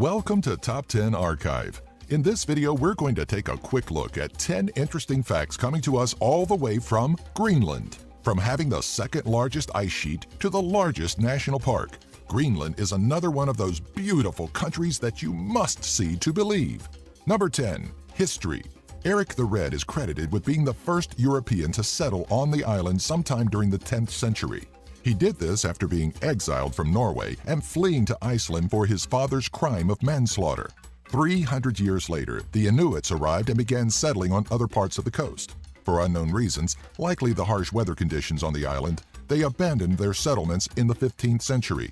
Welcome to Top 10 Archive. In this video, we're going to take a quick look at 10 interesting facts coming to us all the way from Greenland. From having the second largest ice sheet to the largest national park, Greenland is another one of those beautiful countries that you must see to believe. Number 10. History. Eric the Red is credited with being the first European to settle on the island sometime during the 10th century. He did this after being exiled from Norway and fleeing to Iceland for his father's crime of manslaughter. 300 years later, the Inuits arrived and began settling on other parts of the coast. For unknown reasons, likely the harsh weather conditions on the island, they abandoned their settlements in the 15th century.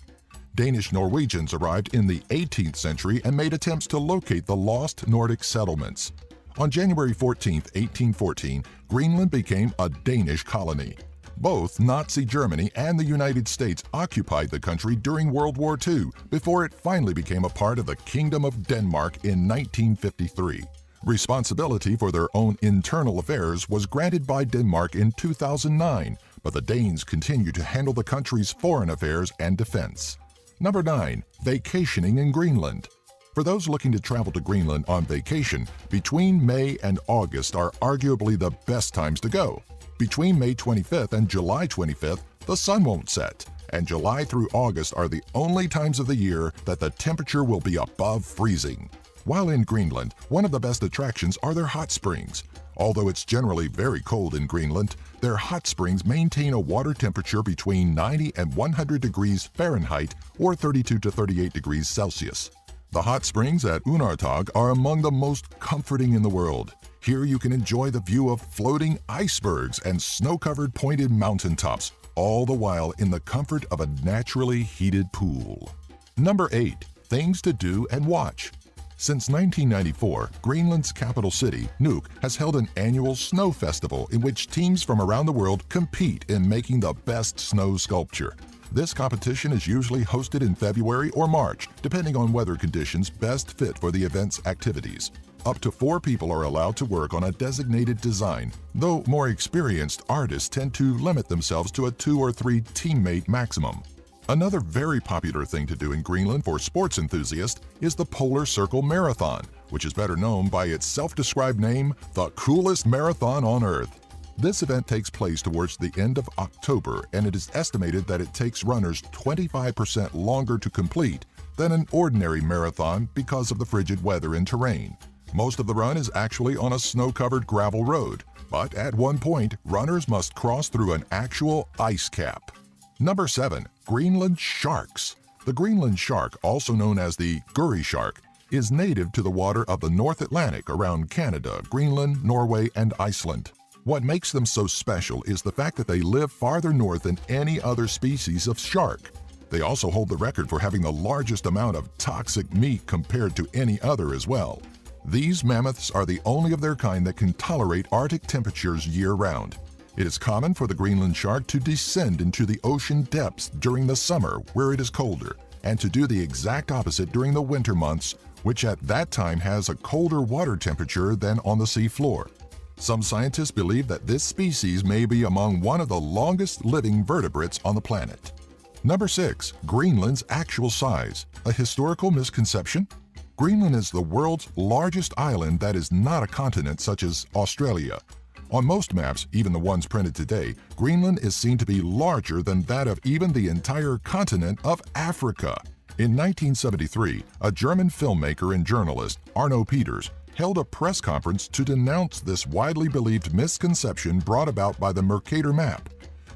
Danish Norwegians arrived in the 18th century and made attempts to locate the lost Nordic settlements. On January 14, 1814, Greenland became a Danish colony. Both Nazi Germany and the United States occupied the country during World War II before it finally became a part of the Kingdom of Denmark in 1953. Responsibility for their own internal affairs was granted by Denmark in 2009, but the Danes continued to handle the country's foreign affairs and defense. Number 9. Vacationing in Greenland. For those looking to travel to Greenland on vacation, between May and August are arguably the best times to go. Between May 25th and July 25th, the sun won't set, and July through August are the only times of the year that the temperature will be above freezing. While in Greenland, one of the best attractions are their hot springs. Although it's generally very cold in Greenland, their hot springs maintain a water temperature between 90 and 100 degrees Fahrenheit or 32 to 38 degrees Celsius. The hot springs at Unartag are among the most comforting in the world. Here you can enjoy the view of floating icebergs and snow-covered pointed mountaintops, all the while in the comfort of a naturally heated pool. Number 8. Things to do and watch. Since 1994, Greenland's capital city, Nuuk, has held an annual snow festival in which teams from around the world compete in making the best snow sculpture. This competition is usually hosted in February or March, depending on weather conditions best fit for the event's activities. Up to 4 people are allowed to work on a designated design, though more experienced artists tend to limit themselves to a 2 or 3 teammate maximum. Another very popular thing to do in Greenland for sports enthusiasts is the Polar Circle Marathon, which is better known by its self-described name, the coolest marathon on Earth. This event takes place towards the end of October, and it is estimated that it takes runners 25% longer to complete than an ordinary marathon because of the frigid weather and terrain. Most of the run is actually on a snow-covered gravel road, but at one point, runners must cross through an actual ice cap. Number 7. Greenland sharks. The Greenland shark, also known as the Guri shark, is native to the water of the North Atlantic around Canada, Greenland, Norway, and Iceland. What makes them so special is the fact that they live farther north than any other species of shark. They also hold the record for having the largest amount of toxic meat compared to any other as well. These mammoths are the only of their kind that can tolerate Arctic temperatures year-round. It is common for the Greenland shark to descend into the ocean depths during the summer where it is colder, and to do the exact opposite during the winter months, which at that time has a colder water temperature than on the sea floor. Some scientists believe that this species may be among one of the longest living vertebrates on the planet. Number 6. Greenland's actual size. A historical misconception? Greenland is the world's largest island that is not a continent such as Australia. On most maps, even the ones printed today, Greenland is seen to be larger than that of even the entire continent of Africa. In 1973, a German filmmaker and journalist, Arno Peters, held a press conference to denounce this widely believed misconception brought about by the Mercator map.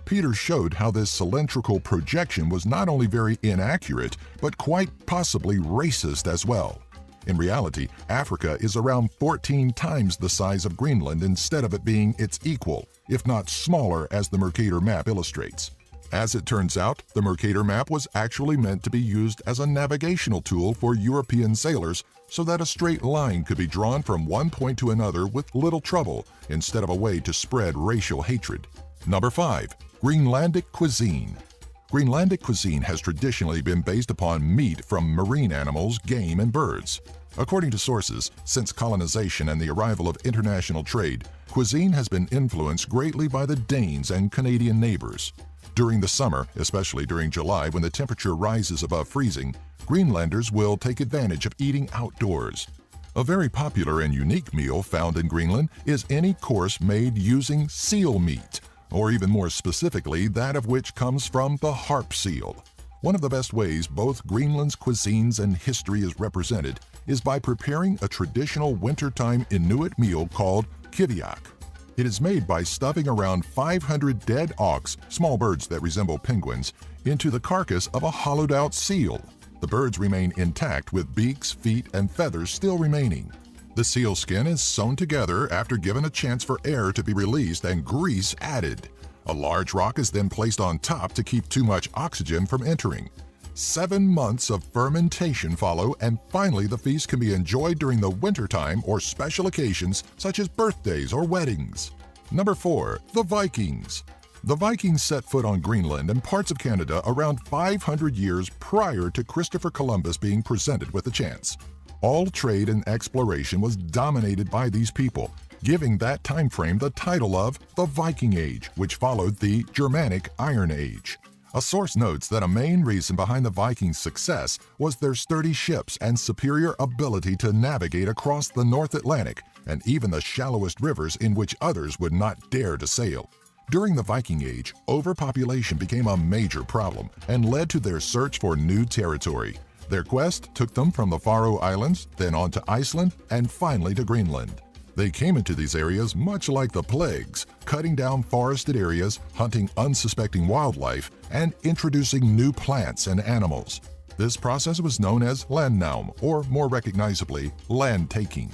Peters showed how this cylindrical projection was not only very inaccurate, but quite possibly racist as well. In reality, Africa is around 14 times the size of Greenland instead of it being its equal, if not smaller as the Mercator map illustrates. As it turns out, the Mercator map was actually meant to be used as a navigational tool for European sailors so that a straight line could be drawn from one point to another with little trouble, instead of a way to spread racial hatred. Number 5. Greenlandic cuisine. Greenlandic cuisine has traditionally been based upon meat from marine animals, game, and birds. According to sources, since colonization and the arrival of international trade, cuisine has been influenced greatly by the Danes and Canadian neighbors. During the summer, especially during July when the temperature rises above freezing, Greenlanders will take advantage of eating outdoors. A very popular and unique meal found in Greenland is any course made using seal meat, or even more specifically, that of which comes from the harp seal. One of the best ways both Greenland's cuisines and history is represented is by preparing a traditional wintertime Inuit meal called kiviak. It is made by stuffing around 500 dead auks, small birds that resemble penguins, into the carcass of a hollowed-out seal. The birds remain intact with beaks, feet, and feathers still remaining. The seal skin is sewn together after given a chance for air to be released and grease added. A large rock is then placed on top to keep too much oxygen from entering. 7 months of fermentation follow, and finally the feast can be enjoyed during the wintertime or special occasions such as birthdays or weddings. Number 4. The Vikings. The Vikings set foot on Greenland and parts of Canada around 500 years prior to Christopher Columbus being presented with a chance. All trade and exploration was dominated by these people, giving that time frame the title of the Viking Age, which followed the Germanic Iron Age. A source notes that a main reason behind the Vikings' success was their sturdy ships and superior ability to navigate across the North Atlantic and even the shallowest rivers in which others would not dare to sail. During the Viking Age, overpopulation became a major problem and led to their search for new territory. Their quest took them from the Faroe Islands, then on to Iceland, and finally to Greenland. They came into these areas much like the plagues, cutting down forested areas, hunting unsuspecting wildlife, and introducing new plants and animals. This process was known as landnam, or more recognizably, land taking.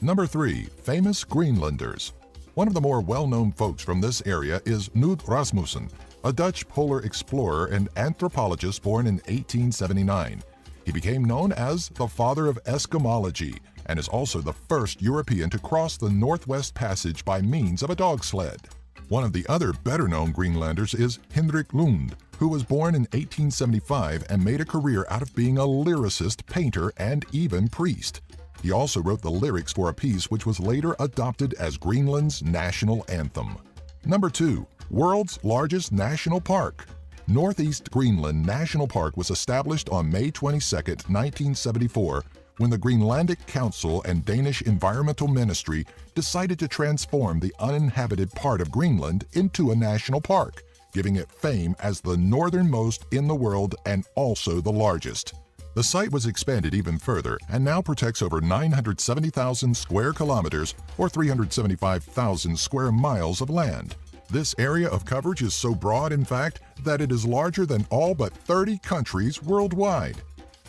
Number 3. Famous Greenlanders. One of the more well-known folks from this area is Knud Rasmussen, a Dutch polar explorer and anthropologist born in 1879. He became known as the father of Eskimology and is also the first European to cross the Northwest Passage by means of a dog sled. One of the other better-known Greenlanders is Hendrik Lund, who was born in 1875 and made a career out of being a lyricist, painter, and even priest. He also wrote the lyrics for a piece which was later adopted as Greenland's national anthem. Number 2. World's largest national park. Northeast Greenland National Park was established on May 22, 1974, when the Greenlandic Council and Danish Environmental Ministry decided to transform the uninhabited part of Greenland into a national park, giving it fame as the northernmost in the world and also the largest. The site was expanded even further and now protects over 970,000 square kilometers or 375,000 square miles of land. This area of coverage is so broad, in fact, that it is larger than all but 30 countries worldwide.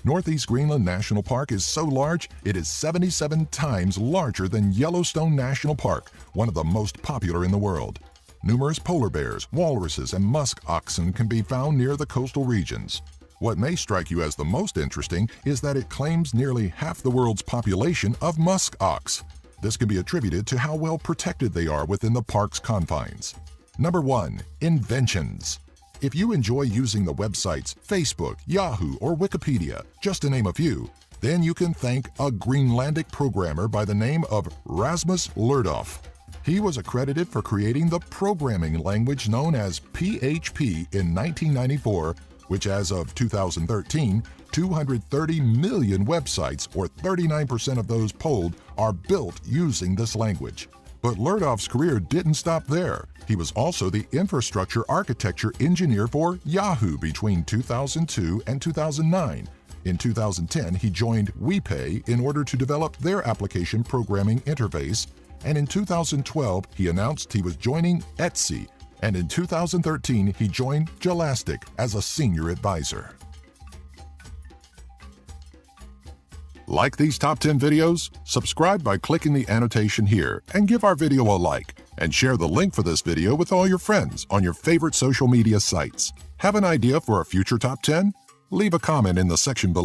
Northeast Greenland National Park is so large, it is 77 times larger than Yellowstone National Park, one of the most popular in the world. Numerous polar bears, walruses, and musk oxen can be found near the coastal regions. What may strike you as the most interesting is that it claims nearly half the world's population of musk ox. This can be attributed to how well protected they are within the park's confines. Number 1. Inventions. If you enjoy using the websites Facebook, Yahoo, or Wikipedia, just to name a few, then you can thank a Greenlandic programmer by the name of Rasmus Lerdof. He was accredited for creating the programming language known as PHP in 1994, which as of 2013, 230 million websites, or 39% of those polled, are built using this language. But Lerdof's career didn't stop there. He was also the infrastructure architecture engineer for Yahoo between 2002 and 2009. In 2010, he joined WePay in order to develop their application programming interface, and in 2012, he announced he was joining Etsy, and in 2013, he joined Jelastic as a senior advisor. Like these top 10 videos? Subscribe by clicking the annotation here and give our video a like, and share the link for this video with all your friends on your favorite social media sites. Have an idea for a future top 10? Leave a comment in the section below.